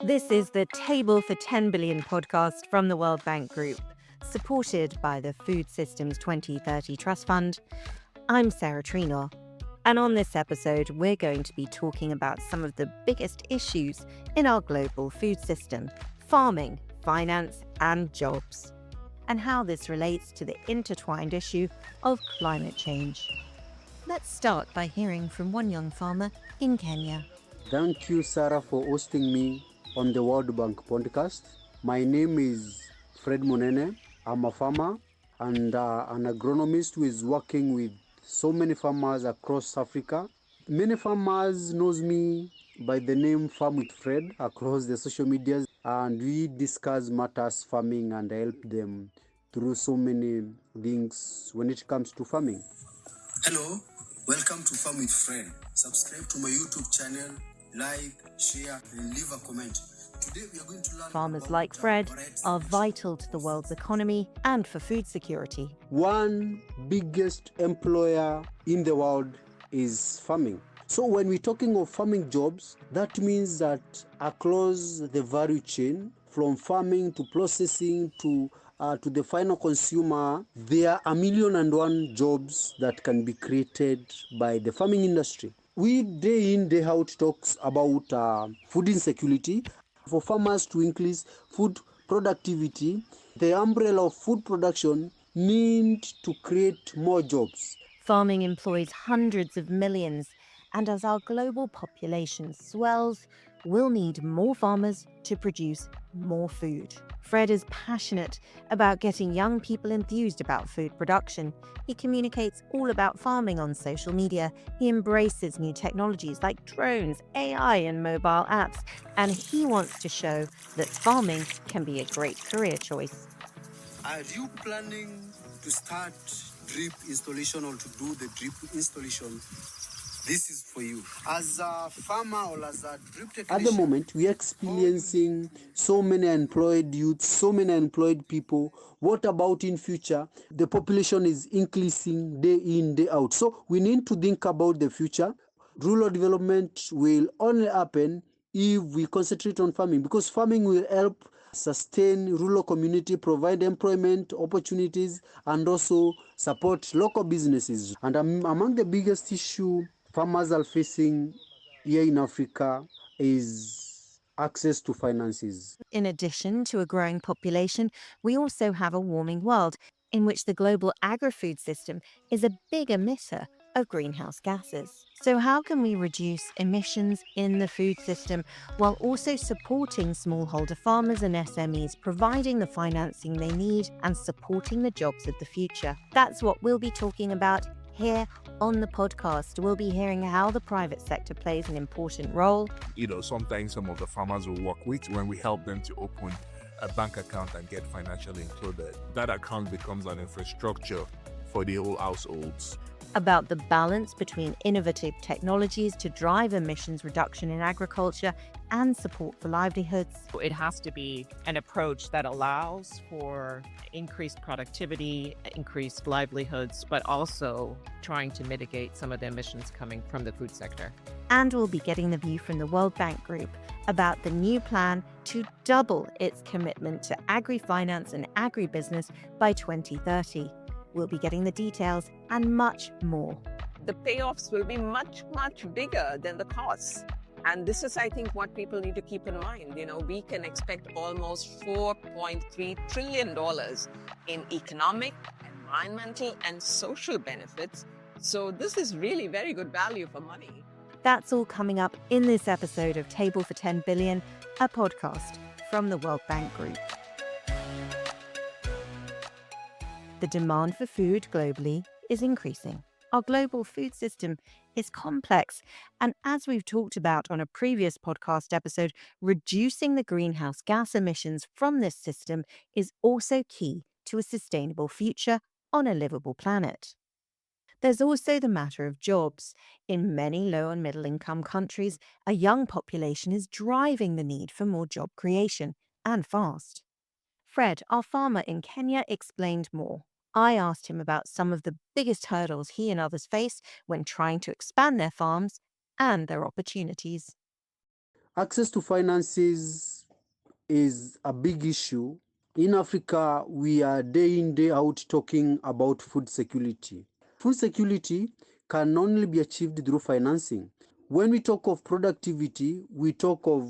This is the Table for 10 Billion podcast from the World Bank Group, supported by the Food Systems 2030 Trust Fund. I'm Sarah Trinor, and on this episode, we're going to be talking about some of the biggest issues in our global food system: farming, finance, and jobs, and how this relates to the intertwined issue of climate change. Let's start by hearing from one young farmer in Kenya. Thank you, Sarah, for hosting me on the World Bank podcast. My name is Fred Monene. I'm a farmer and an agronomist who is working with so many farmers across Africa. Many farmers knows me by the name Farm with Fred across the social medias, and we discuss matters farming and help them through so many things when it comes to farming. Hello, welcome to Farm with Fred. Subscribe to my YouTube channel, like, share, and leave a comment. Today we are going to learn Farmers about like Fred varieties are of vital to the world's economy and for food security. One biggest employer in the world is farming. So when we're talking of farming jobs, that means that across the value chain, from farming to processing to the final consumer, there are 1,000,001 jobs that can be created by the farming industry. We day in, day out talks about food insecurity. For farmers to increase food productivity, the umbrella of food production need to create more jobs. Farming employs hundreds of millions, and as our global population swells, we'll need more farmers to produce more food. Fred is passionate about getting young people enthused about food production. He communicates all about farming on social media. He embraces new technologies like drones, AI, and mobile apps, and he wants to show that farming can be a great career choice. Are you planning to start drip installation or to do the drip installation? This is for you. As a farmer or as a drip technician. At the moment, we are experiencing so many unemployed youth, so many unemployed people. What about in future? The population is increasing day in, day out. So we need to think about the future. Rural development will only happen if we concentrate on farming, because farming will help sustain rural community, provide employment opportunities, and also support local businesses. And among the biggest issue farmers are facing here in Africa is access to finances. In addition to a growing population, we also have a warming world in which the global agri-food system is a big emitter of greenhouse gases. So how can we reduce emissions in the food system while also supporting smallholder farmers and SMEs, providing the financing they need and supporting the jobs of the future? That's what we'll be talking about here on the podcast. We'll be hearing how the private sector plays an important role. Sometimes some of the farmers will work with, when we help them to open a bank account and get financially included, that account becomes an infrastructure for the whole households. About the balance between innovative technologies to drive emissions reduction in agriculture and support for livelihoods. It has to be an approach that allows for increased productivity, increased livelihoods, but also trying to mitigate some of the emissions coming from the food sector. And we'll be getting the view from the World Bank Group about the new plan to double its commitment to agri-finance and agribusiness by 2030. We'll be getting the details and much more. The payoffs will be much, much bigger than the costs. And this is, I think, what people need to keep in mind. We can expect almost $4.3 trillion in economic, environmental, and social benefits. So this is really very good value for money. That's all coming up in this episode of Table for 10 Billion, a podcast from the World Bank Group. The demand for food globally is increasing. Our global food system is complex, and as we've talked about on a previous podcast episode, reducing the greenhouse gas emissions from this system is also key to a sustainable future on a livable planet. There's also the matter of jobs. In many low and middle income countries, a young population is driving the need for more job creation, and fast. Fred, our farmer in Kenya, explained more. I asked him about some of the biggest hurdles he and others face when trying to expand their farms and their opportunities. Access to finances is a big issue. In Africa, we are day in, day out talking about food security. Food security can only be achieved through financing. When we talk of productivity, we talk of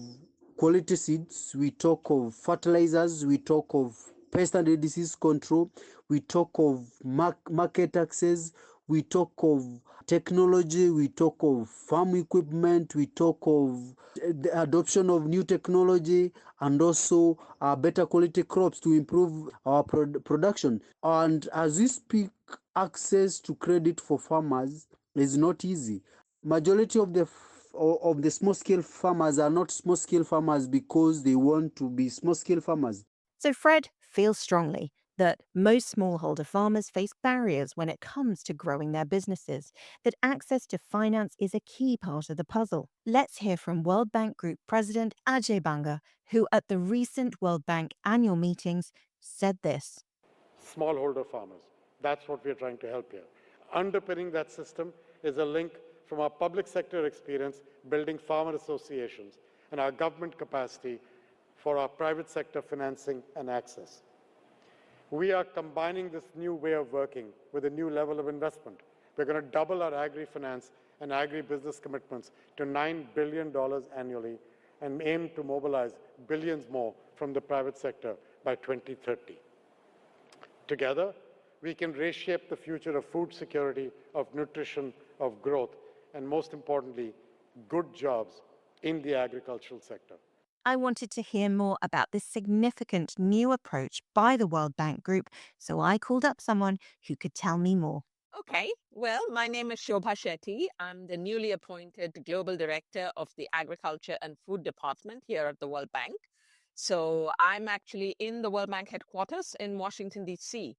quality seeds, we talk of fertilizers, we talk of pest and disease control, we talk of market access, we talk of technology, we talk of farm equipment, we talk of the adoption of new technology, and also better quality crops to improve our production. And as we speak, access to credit for farmers is not easy. Majority of the small scale farmers are not small scale farmers because they want to be small scale farmers. So Fred feels strongly that most smallholder farmers face barriers when it comes to growing their businesses, that access to finance is a key part of the puzzle. Let's hear from World Bank Group President Ajay Banga, who at the recent World Bank annual meetings said this. Smallholder farmers. That's what we're trying to help here. Underpinning that system is a link from our public sector experience building farmer associations and our government capacity for our private sector financing and access. We are combining this new way of working with a new level of investment. We're going to double our agri-finance and agri-business commitments to $9 billion annually and aim to mobilize billions more from the private sector by 2030. Together, we can reshape the future of food security, of nutrition, of growth, and most importantly, good jobs in the agricultural sector. I wanted to hear more about this significant new approach by the World Bank Group, so I called up someone who could tell me more. Okay, well, my name is Shobha Shetty. I'm the newly appointed Global Director of the Agriculture and Food Department here at the World Bank. So I'm actually in the World Bank headquarters in Washington, D.C.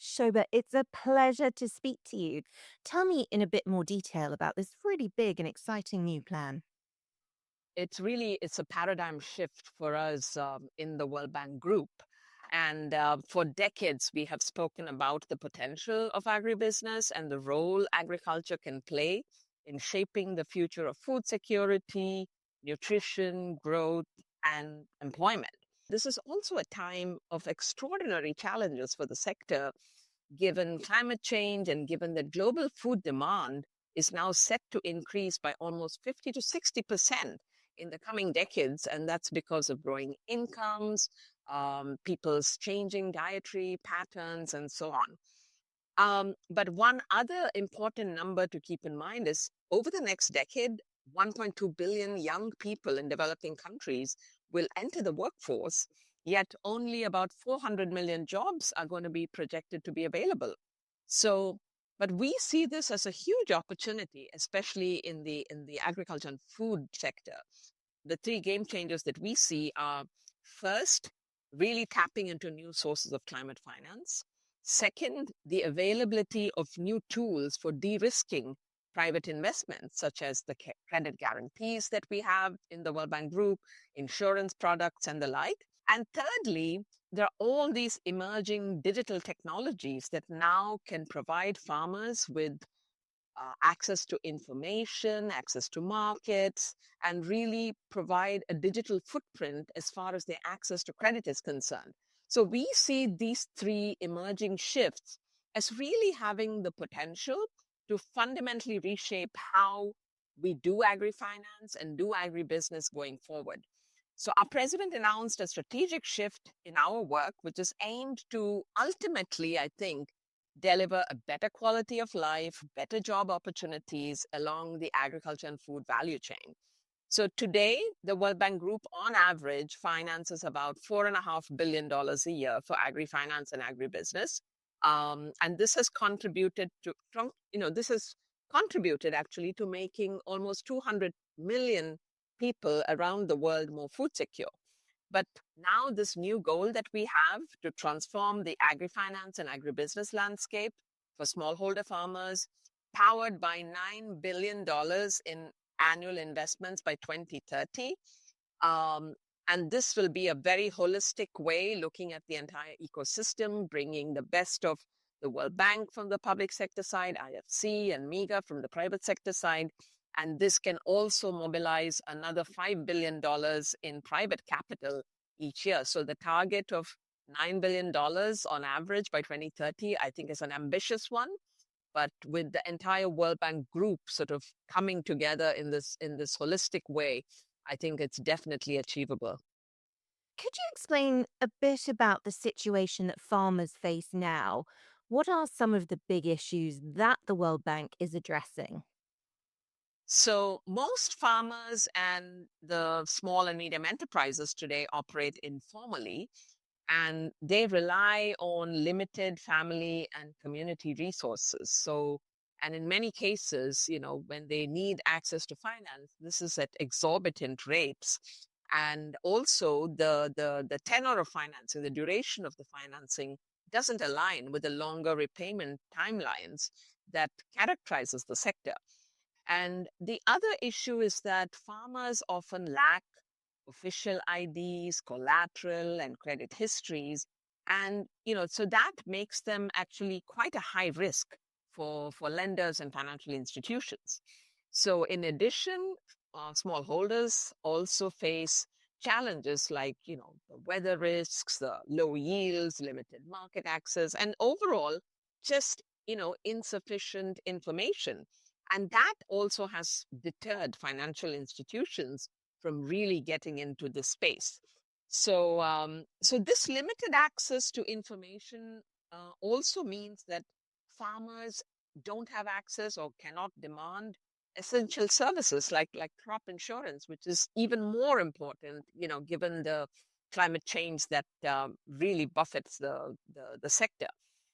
Shobha, it's a pleasure to speak to you. Tell me in a bit more detail about this really big and exciting new plan. It's a paradigm shift for us in the World Bank Group. And for decades, we have spoken about the potential of agribusiness and the role agriculture can play in shaping the future of food security, nutrition, growth, and employment. This is also a time of extraordinary challenges for the sector, given climate change and given that global food demand is now set to increase by almost 50 to 60% in the coming decades. And that's because of growing incomes, people's changing dietary patterns, and so on. But one other important number to keep in mind is over the next decade, 1.2 billion young people in developing countries will enter the workforce, yet only about 400 million jobs are going to be projected to be available. So, but we see this as a huge opportunity, especially in the agriculture and food sector. The three game changers that we see are first, really tapping into new sources of climate finance. Second, the availability of new tools for de-risking private investments, such as the credit guarantees that we have in the World Bank Group, insurance products, and the like. And thirdly, there are all these emerging digital technologies that now can provide farmers with access to information, access to markets, and really provide a digital footprint as far as their access to credit is concerned. So we see these three emerging shifts as really having the potential to fundamentally reshape how we do agri-finance and do agribusiness going forward. So our president announced a strategic shift in our work, which is aimed to ultimately, I think, deliver a better quality of life, better job opportunities along the agriculture and food value chain. So today, the World Bank Group, on average, finances about $4.5 billion a year for agri-finance and agribusiness. And this has contributed actually to making almost 200 million people around the world more food secure. But now this new goal that we have to transform the agri-finance and agribusiness landscape for smallholder farmers, powered by $9 billion in annual investments by 2030, And this will be a very holistic way, looking at the entire ecosystem, bringing the best of the World Bank from the public sector side, IFC and MEGA from the private sector side. And this can also mobilize another $5 billion in private capital each year. So the target of $9 billion on average by 2030, I think, is an ambitious one. But with the entire World Bank group sort of coming together in this holistic way, I think it's definitely achievable. Could you explain a bit about the situation that farmers face now? What are some of the big issues that the World Bank is addressing? So most farmers and the small and medium enterprises today operate informally, and they rely on limited family and community resources. So, and in many cases, when they need access to finance, this is at exorbitant rates. And also the tenor of financing, the duration of the financing doesn't align with the longer repayment timelines that characterizes the sector. And the other issue is that farmers often lack official IDs, collateral, and credit histories. And, so that makes them actually quite a high risk for lenders and financial institutions. So in addition, smallholders also face challenges like, the weather risks, the low yields, limited market access, and overall just, insufficient information. And that also has deterred financial institutions from really getting into this space. So, so this limited access to information also means that farmers don't have access or cannot demand essential services like crop insurance, which is even more important, given the climate change that really buffets the sector.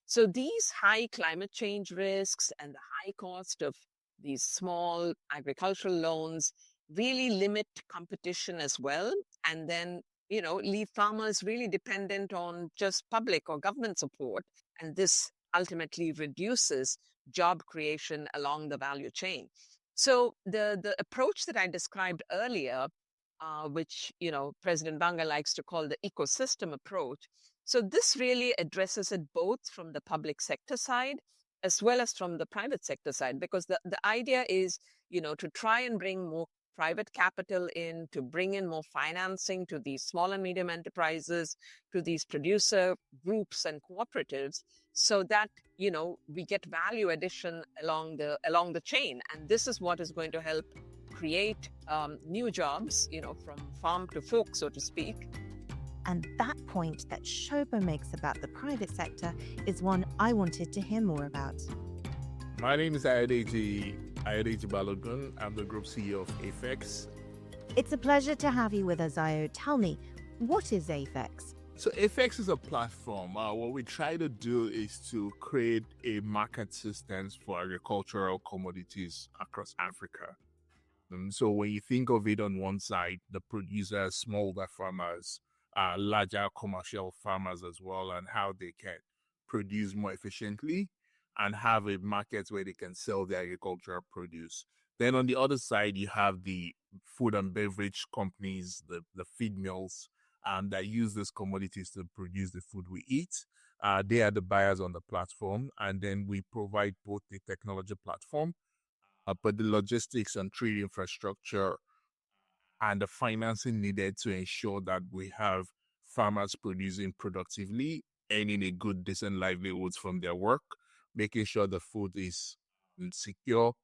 So these high climate change risks and the high cost of these small agricultural loans really limit competition as well, and then leave farmers really dependent on just public or government support, and this ultimately reduces job creation along the value chain. So the approach that I described earlier, which President Banga likes to call the ecosystem approach, so this really addresses it both from the public sector side as well as from the private sector side, because the idea is, to try and bring more private capital in, to bring in more financing to these small and medium enterprises, to these producer groups and cooperatives, so that, we get value addition along the chain. And this is what is going to help create new jobs, from farm to fork, so to speak. And that point that Shobha makes about the private sector is one I wanted to hear more about. My name is Ayodeji Balogun. I'm the group CEO of AFEX. It's a pleasure to have you with us, Ayo. Tell me, what is AFEX? So AFEX is a platform. What we try to do is to create a market system for agricultural commodities across Africa. So when you think of it, on one side, the producers, smallholder farmers, larger commercial farmers as well, and how they can produce more efficiently and have a market where they can sell their agricultural produce. Then on the other side, you have the food and beverage companies, the feed mills, that use these commodities to produce the food we eat. They are the buyers on the platform, and then we provide both the technology platform, but the logistics and trade infrastructure and the financing needed to ensure that we have farmers producing productively, earning a good, decent livelihoods from their work, making sure the food is secure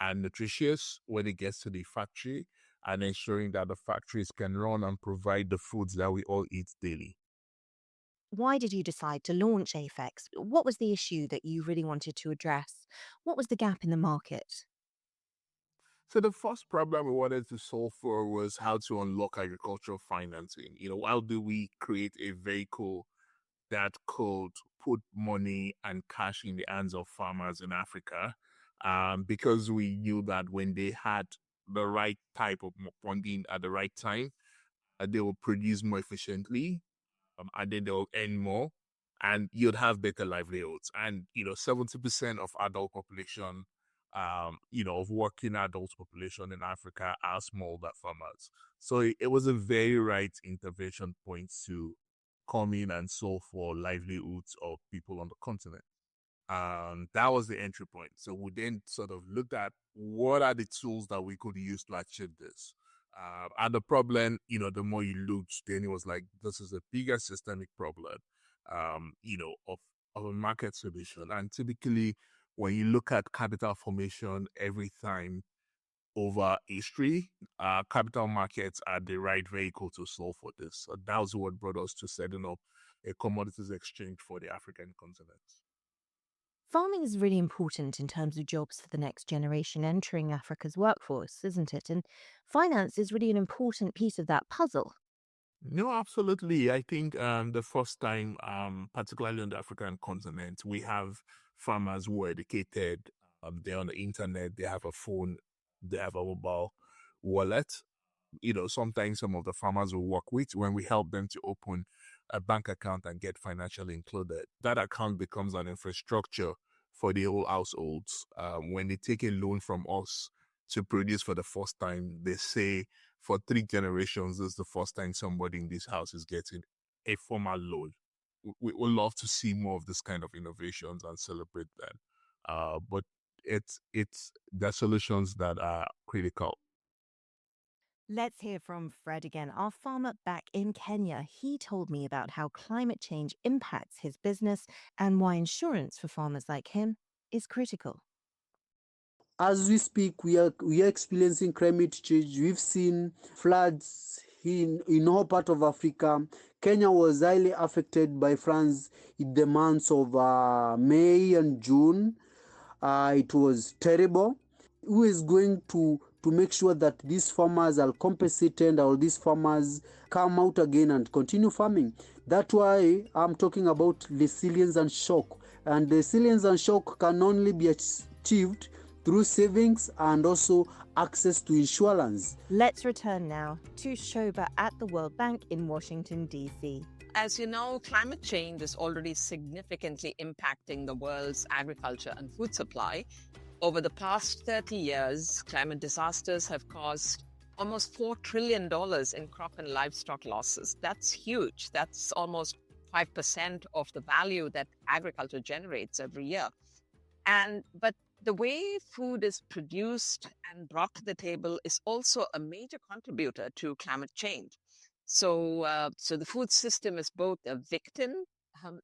and nutritious when it gets to the factory, and ensuring that the factories can run and provide the foods that we all eat daily. Why did you decide to launch AFEX? What was the issue that you really wanted to address? What was the gap in the market? So the first problem we wanted to solve for was how to unlock agricultural financing. How do we create a vehicle that could put money and cash in the hands of farmers in Africa? Because we knew that when they had the right type of funding at the right time, they will produce more efficiently, and then they'll earn more, and you'd have better livelihoods. And 70% of adult population of working adult population in Africa are smallholder farmers. So it was a very right intervention point to come in and solve for livelihoods of people on the continent. That was the entry point. So we then sort of looked at what are the tools that we could use to achieve this. And the problem, the more you looked, then it was like, this is a bigger systemic problem, of a market solution. And typically, when you look at capital formation every time over history, capital markets are the right vehicle to solve for this. So that was what brought us to setting up a commodities exchange for the African continent. Farming is really important in terms of jobs for the next generation entering Africa's workforce, isn't it? And finance is really an important piece of that puzzle. No, absolutely. I think the first time, particularly on the African continent, we have farmers who are educated. They're on the internet. They have a phone. They have a mobile wallet. Sometimes some of the farmers we work with, when we help them to open a bank account and get financially included, that account becomes an infrastructure for the whole households. When they take a loan from us to produce for the first time, they say for 3 generations, this is the first time somebody in this house is getting a formal loan. We would love to see more of this kind of innovations and celebrate them. But it's the solutions that are critical. Let's hear from Fred again, our farmer back in Kenya. He told me about how climate change impacts his business and why insurance for farmers like him is critical. As we speak, we are experiencing climate change. We've seen floods in all part of Africa. Kenya was highly affected by floods in the months of May and June. It was terrible. Who is going to make sure that these farmers are compensated, or these farmers come out again and continue farming? That's why I'm talking about resilience and shock. And resilience and shock can only be achieved through savings and also access to insurance. Let's return now to Shoba at the World Bank in Washington, D.C. As you know, climate change is already significantly impacting the world's agriculture and food supply. Over the past 30 years, climate disasters have caused almost $4 trillion in crop and livestock losses. That's huge. That's almost 5% of the value that agriculture generates every year. But the way food is produced and brought to the table is also a major contributor to climate change. So the food system is both a victim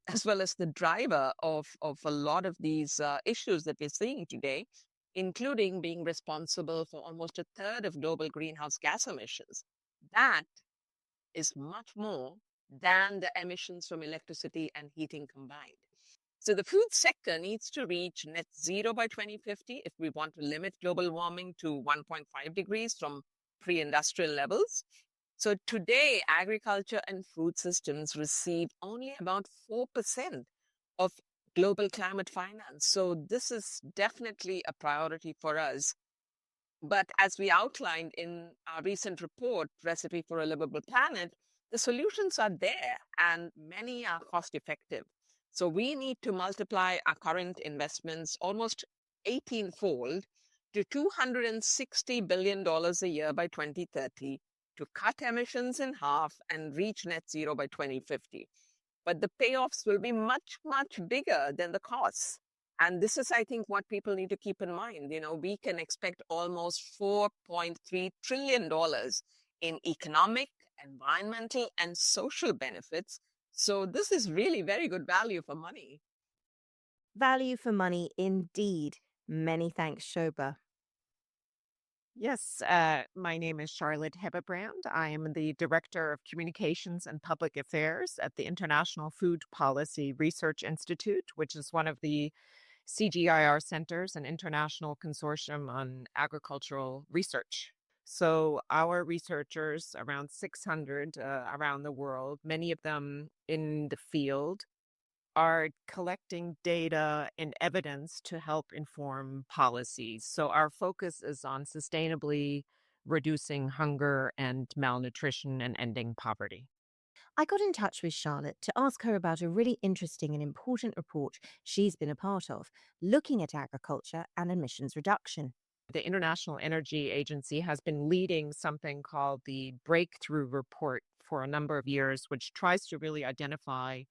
as well as the driver of a lot of these issues that we're seeing today, including being responsible for almost a third of global greenhouse gas emissions. That is much more than the emissions from electricity and heating combined. So the food sector needs to reach net zero by 2050 if we want to limit global warming to 1.5 degrees from pre-industrial levels. So today, agriculture and food systems receive only about 4% of global climate finance. So this is definitely a priority for us. But as we outlined in our recent report, Recipe for a Livable Planet, the solutions are there and many are cost effective. So we need to multiply our current investments almost 18-fold to $260 billion a year by 2030 to cut emissions in half and reach net zero by 2050. But the payoffs will be much, much bigger than the costs. And this is, I think, what people need to keep in mind. We can expect almost $4.3 trillion in economic, environmental, and social benefits. So this is really very good value for money. Value for money indeed. Many thanks, Shoba. Yes, my name is Charlotte Hebebrand. I am the Director of Communications and Public Affairs at the International Food Policy Research Institute, which is one of the CGIAR centers, an international consortium on agricultural research. So our researchers, around 600 around the world, many of them in the field, are collecting data and evidence to help inform policies. So our focus is on sustainably reducing hunger and malnutrition and ending poverty. I got in touch with Charlotte to ask her about a really interesting and important report she's been a part of, looking at agriculture and emissions reduction. The International Energy Agency has been leading something called the Breakthrough Report for a number of years, which tries to really identify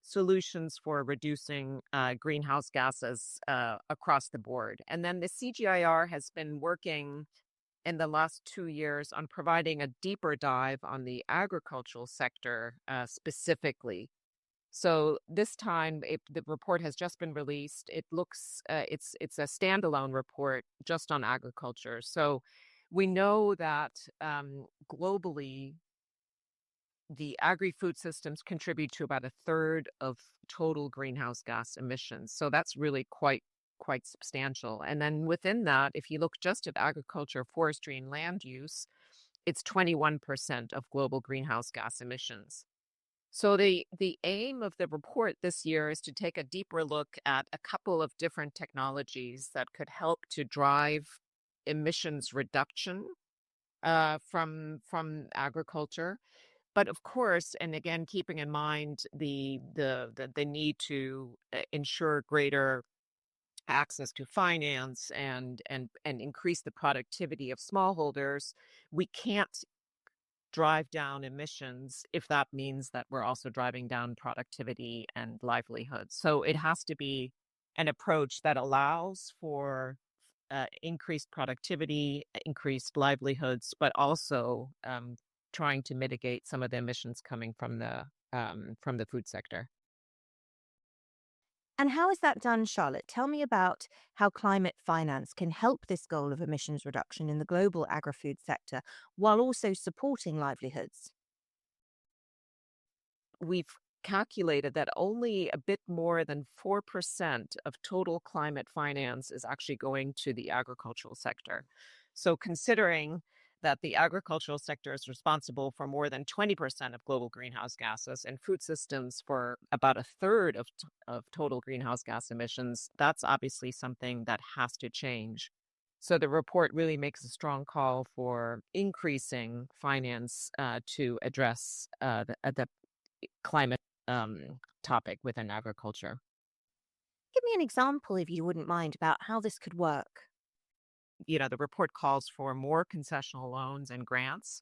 solutions for reducing greenhouse gases across the board. And then the CGIAR has been working in the last 2 years on providing a deeper dive on the agricultural sector specifically. So this time, the report has just been released. It looks it's a standalone report just on agriculture. So we know that globally, the agri-food systems contribute to about a third of total greenhouse gas emissions. So that's really quite substantial. And then within that, if you look just at agriculture, forestry, and land use, it's 21% of global greenhouse gas emissions. So the aim of the report this year is to take a deeper look at a couple of different technologies that could help to drive emissions reduction from agriculture. But of course, and again, keeping in mind the need to ensure greater access to finance and increase the productivity of smallholders, we can't drive down emissions if that means that we're also driving down productivity and livelihoods. So it has to be an approach that allows for increased productivity, increased livelihoods, but also trying to mitigate some of the emissions coming from the food sector. And how is that done, Charlotte? Tell me about how climate finance can help this goal of emissions reduction in the global agri-food sector while also supporting livelihoods. We've calculated that only a bit more than 4% of total climate finance is actually going to the agricultural sector. So considering that the agricultural sector is responsible for more than 20% of global greenhouse gases and food systems for about a third of total greenhouse gas emissions, that's obviously something that has to change. So the report really makes a strong call for increasing finance to address the climate topic within agriculture. Give me an example, if you wouldn't mind, about how this could work. The report calls for more concessional loans and grants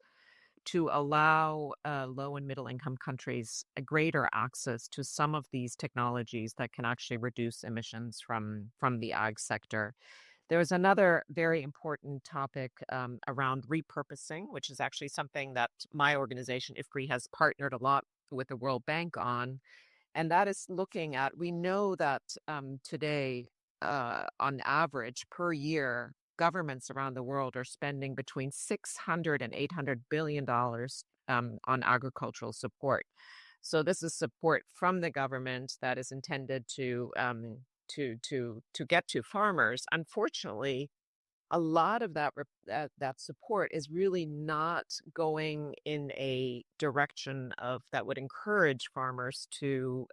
to allow low and middle income countries a greater access to some of these technologies that can actually reduce emissions from the ag sector. There's another very important topic around repurposing, which is actually something that my organization, IFPRI, has partnered a lot with the World Bank on. And that is looking at, we know that today, on average per year, governments around the world are spending between $600 and $800 billion on agricultural support. So this is support from the government that is intended to get to farmers. Unfortunately, a lot of that support is really not going in a direction that would encourage farmers to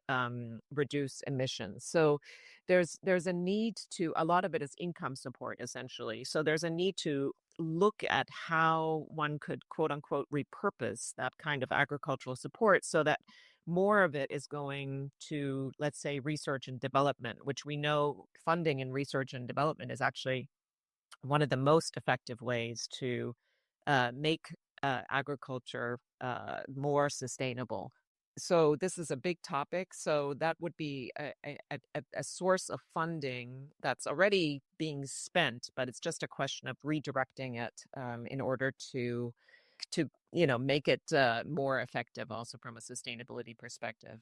reduce emissions. So there's a need to, a lot of it is income support essentially. So there's a need to look at how one could quote unquote repurpose that kind of agricultural support so that more of it is going to, let's say, research and development, which we know funding in research and development is actually one of the most effective ways to make agriculture more sustainable. So this is a big topic. So that would be a source of funding that's already being spent, but it's just a question of redirecting it in order to make it more effective also from a sustainability perspective.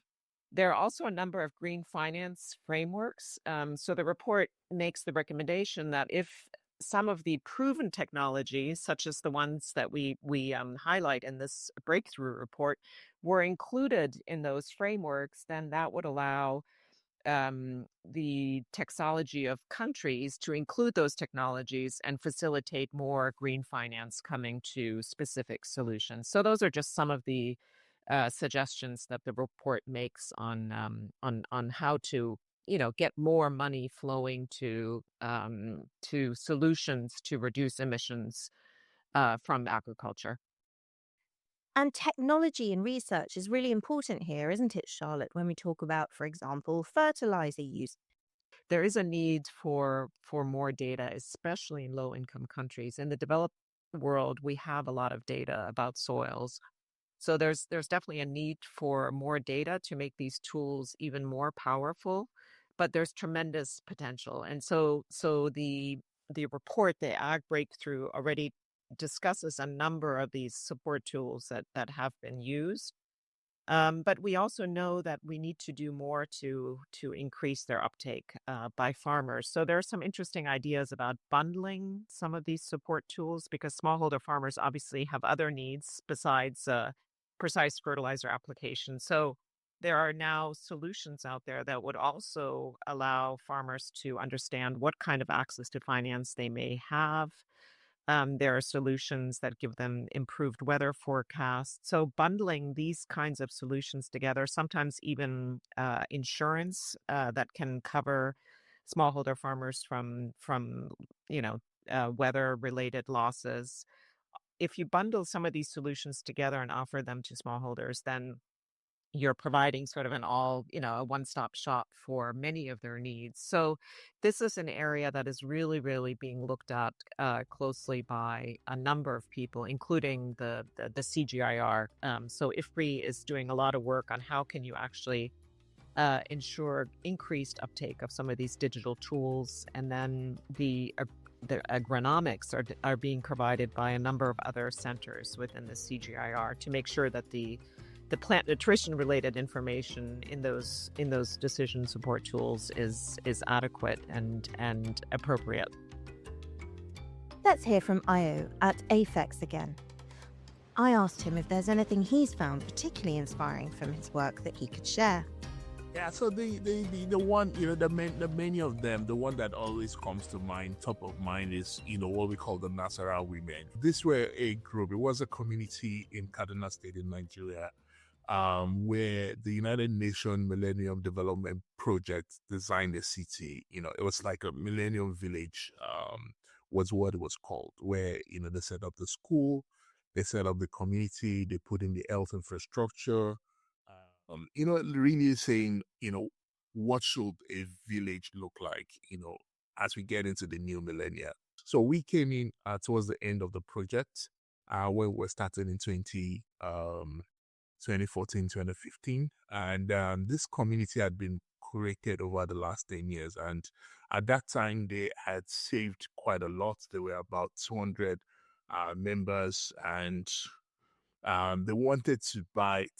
There are also a number of green finance frameworks. So the report makes the recommendation that if some of the proven technologies, such as the ones that we highlight in this breakthrough report, were included in those frameworks, then that would allow the taxonomy of countries to include those technologies and facilitate more green finance coming to specific solutions. So those are just some of the suggestions that the report makes on how to get more money flowing to solutions to reduce emissions from agriculture. And technology and research is really important here, isn't it, Charlotte, when we talk about, for example, fertilizer use? There is a need for more data, especially in low income countries. In the developed world, we have a lot of data about soils. So there's definitely a need for more data to make these tools even more powerful, but there's tremendous potential. And so the report, the Ag Breakthrough, already discusses a number of these support tools that have been used. But we also know that we need to do more to increase their uptake by farmers. So there are some interesting ideas about bundling some of these support tools because smallholder farmers obviously have other needs besides precise fertilizer application. So there are now solutions out there that would also allow farmers to understand what kind of access to finance they may have. There are solutions that give them improved weather forecasts. So bundling these kinds of solutions together, sometimes even insurance that can cover smallholder farmers from weather related losses. If you bundle some of these solutions together and offer them to smallholders, then you're providing sort of a one-stop shop for many of their needs. So this is an area that is really, really being looked at closely by a number of people, including the CGIAR. So IFPRI is doing a lot of work on how can you actually ensure increased uptake of some of these digital tools, and then the agronomics are being provided by a number of other centers within the CGIAR to make sure that the plant nutrition related information in those decision support tools is adequate and appropriate. Let's hear from Io at AFEX again. I asked him if there's anything he's found particularly inspiring from his work that he could share. Yeah, so the one, the many of them, the one that always comes to mind, top of mind is, what we call the Nasara women. This were a group, it was a community in Kaduna State in Nigeria, where the United Nations Millennium Development Project designed a city. It was like a millennium village, was what it was called, where, they set up the school, they set up the community, they put in the health infrastructure, really saying, what should a village look like, as we get into the new millennia. So we came in towards the end of the project, when we were starting in 2014, 2015. And this community had been created over the last 10 years. And at that time, they had saved quite a lot. There were about 200 members, and they wanted to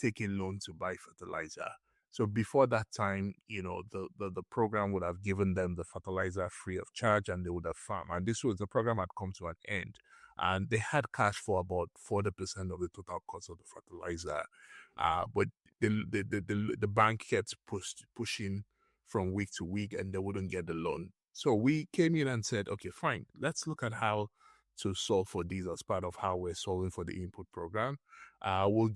take a loan to buy fertilizer. So before that time, the program would have given them the fertilizer free of charge, and they would have farmed. And the program had come to an end, and they had cash for about 40% of the total cost of the fertilizer. But the bank kept pushing from week to week, and they wouldn't get the loan. So we came in and said, okay, fine, let's look at how to solve for these as part of how we're solving for the input program. We'll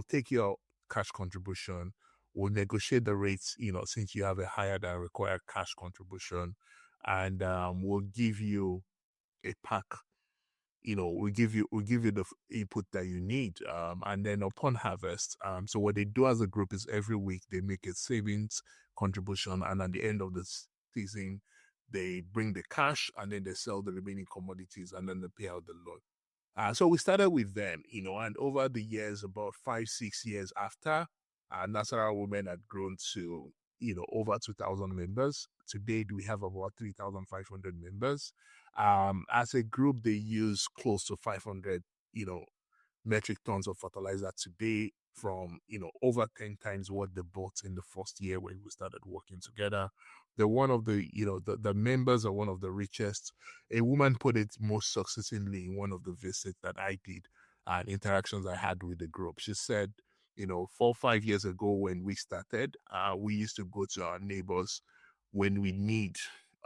take your cash contribution. We'll negotiate the rates, since you have a higher than required cash contribution, and we'll give you a pack. We'll give you the input that you need, and then upon harvest, so what they do as a group is every week they make a savings contribution, and at the end of the season, they bring the cash, and then they sell the remaining commodities, and then they pay out the loan. So we started with them, and over the years, about 5-6 years after, Nasara Women had grown to, over 2,000 members. Today, we have about 3,500 members. As a group, they use close to 500, metric tons of fertilizer today, from, over 10 times what they bought in the first year when we started working together. They're one of the, the members are one of the richest. A woman put it most succinctly in one of the visits that I did and interactions I had with the group. She said, 4 or 5 years ago when we started, we used to go to our neighbors when we need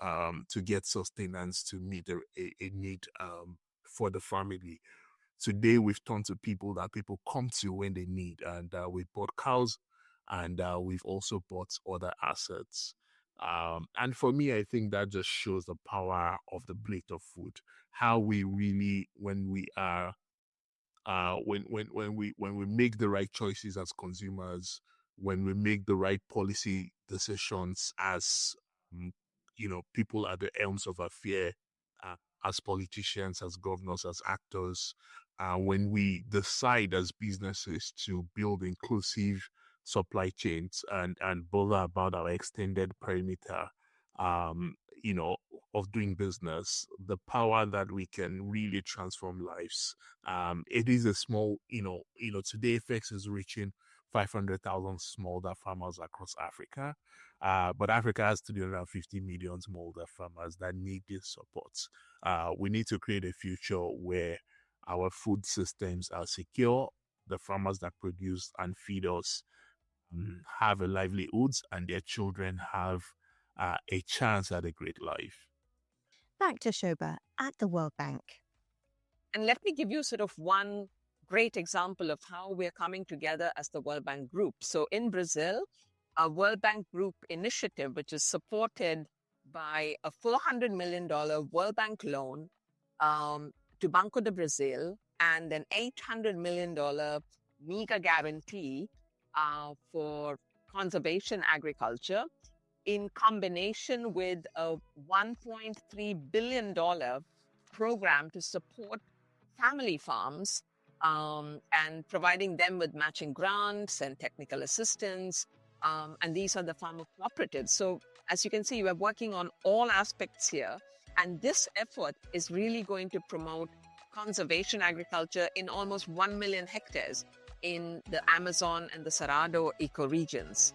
to get sustenance to meet a need for the family. Today, we've turned to people that people come to when they need, and we bought cows, and we've also bought other assets. And for me, I think that just shows the power of the plate of food. How we really, when we are when we make the right choices as consumers, when we make the right policy decisions as people at the helms of affair, as politicians, as governors, as actors, when we decide as businesses to build inclusive supply chains and bother about our extended perimeter, um, you know, of doing business, the power that we can really transform lives. It is a small, today FX is reaching 500,000 smallholder farmers across Africa. But Africa has 350 million smallholder farmers that need this support. We need to create a future where our food systems are secure, the farmers that produce and feed us have a livelihoods, and their children have a chance at a great life. Back to Shobha at the World Bank. And let me give you sort of one great example of how we're coming together as the World Bank Group. So in Brazil, a World Bank Group initiative, which is supported by a $400 million World Bank loan to Banco do Brasil and an $800 million MEGA guarantee for conservation agriculture, in combination with a $1.3 billion program to support family farms and providing them with matching grants and technical assistance. And these are the farmer cooperatives. So as you can see, we're working on all aspects here. And this effort is really going to promote conservation agriculture in almost 1 million hectares in the Amazon and the Cerrado ecoregions.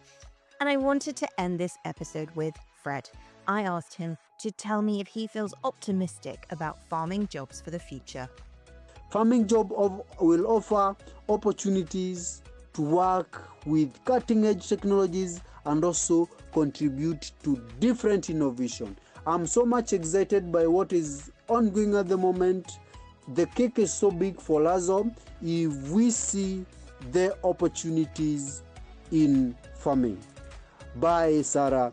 And I wanted to end this episode with Fred. I asked him to tell me if he feels optimistic about farming jobs for the future. Farming job will offer opportunities to work with cutting-edge technologies and also contribute to different innovation. I'm so much excited by what is ongoing at the moment. The cake is so big for Lazo if we see the opportunities in farming. Bye, Sarah.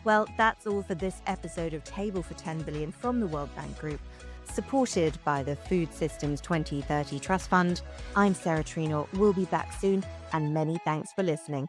Well, that's all for this episode of Table for 10 Billion from the World Bank Group, supported by the Food Systems 2030 Trust Fund. I'm Sarah Trino. We'll be back soon, and many thanks for listening.